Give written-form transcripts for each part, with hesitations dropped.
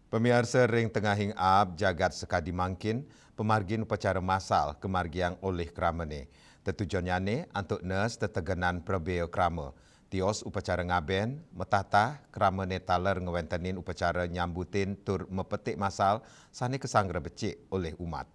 Pemirsa ring tengahing ab jagat sekadi mangkin pemargin upacara masal kemargiang oleh kramane. Tetujuannya ni untuk nes teteganan prebeo krama. Tios upacara ngaben, metata kramane taler ngewentanin upacara nyambutin tur mepetik masal sani kesangra becik oleh umat.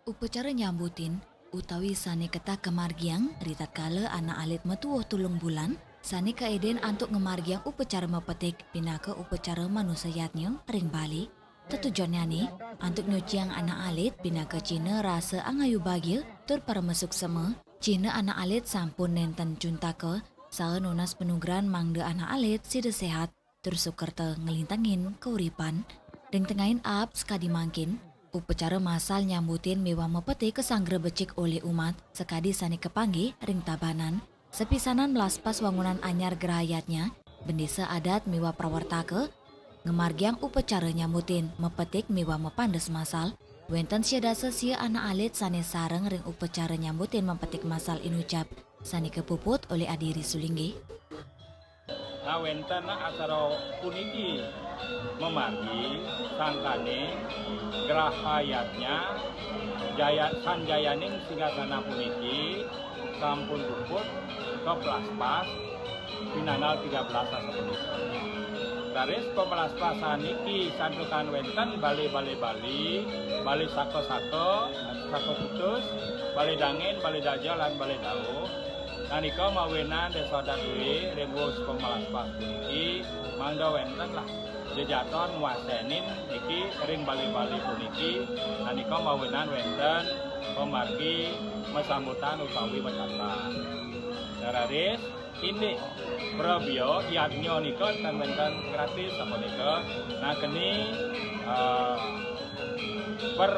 Upacara nyambutin utawi sane keta kemargiang ritat kala anak alit metuoh tulung bulan sane kaeden antuk ngemargiang upacara mepetik pinaka upacara manusayatnya ring Bali. Tetujuannya ni antuk nyuciang anak alit pinaka Cina rasa angayu bagia tur para mesuk sema Cina anak alit sampun nenten cuntaka saha nunas penugran mangde anak alit sida sehat tur sukerta ngelintangin keuripan. Ring tengahin ab sekadi mangkin upacara masal nyambutin mewah mepetik kesangra becik oleh umat sekadi sani kepanggih ring tabanan. Sepisanan melaspas wangunan anyar gerayatnya, bendesa adat mewah prawartaka, ngemargiang upacara nyambutin mepetik mewah mepandes masal, wenten syadasa sia anak alit sani sareng ring upacara nyambutin mepetik masal inucap, sani kepuput oleh adiri sulinggi. Nah, wenten acara puniki memargi sangkane gerahayatnya sanjayaning singgasana puniki sampun puput ke pelaspas pinanal 13 sasapunika. Garis pemelaspasan niki santukan wenten bali sako putus, bali dangin, bali daja lan bali dawuh. Nanika mawenan desa dadui rebus pemelaspas puniki mangda wenten lah jejaton muasenin niki ring bali puniki nanika mawenan wenten pemargi mesambutan utawi metata. Dararis ini probio yadnyo nika wenten gratis sapunika. Nah keni per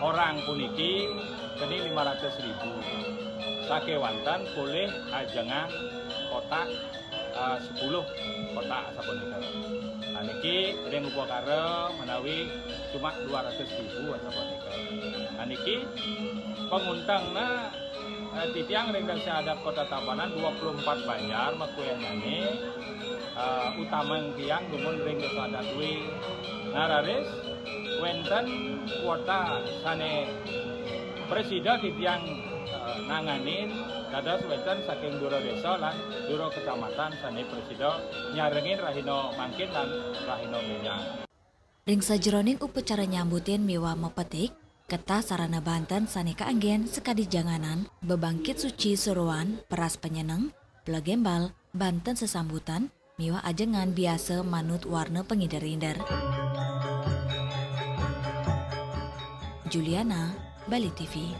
orang puniki keni 500.000. Sakewantan boleh ajengan kotak 10 kotak sapunika. Nah niki ring upakara menawi cuma 200.000 sapunika. Nah niki penguntangna titiang ring desa adat Kota Tabanan 24 banjar makuyangane utamang tiang dumun ring desa adat dwi. Nararis wenten kuota sane presida titiang nanganin dados wenten saking dura desa lan dura kecamatan sane presida nyarengin rahino mangkin lan rahino benyang. Ring sajeroning upacara nyambutin mewah mepetik ketah sarana Banten sane kaanggen sekadi janganan bebangkit suci suruan peras penyeneng pelegembal Banten sesambutan mewah ajengan biasa manut warna pengider-inder. Juliana, Bali TV.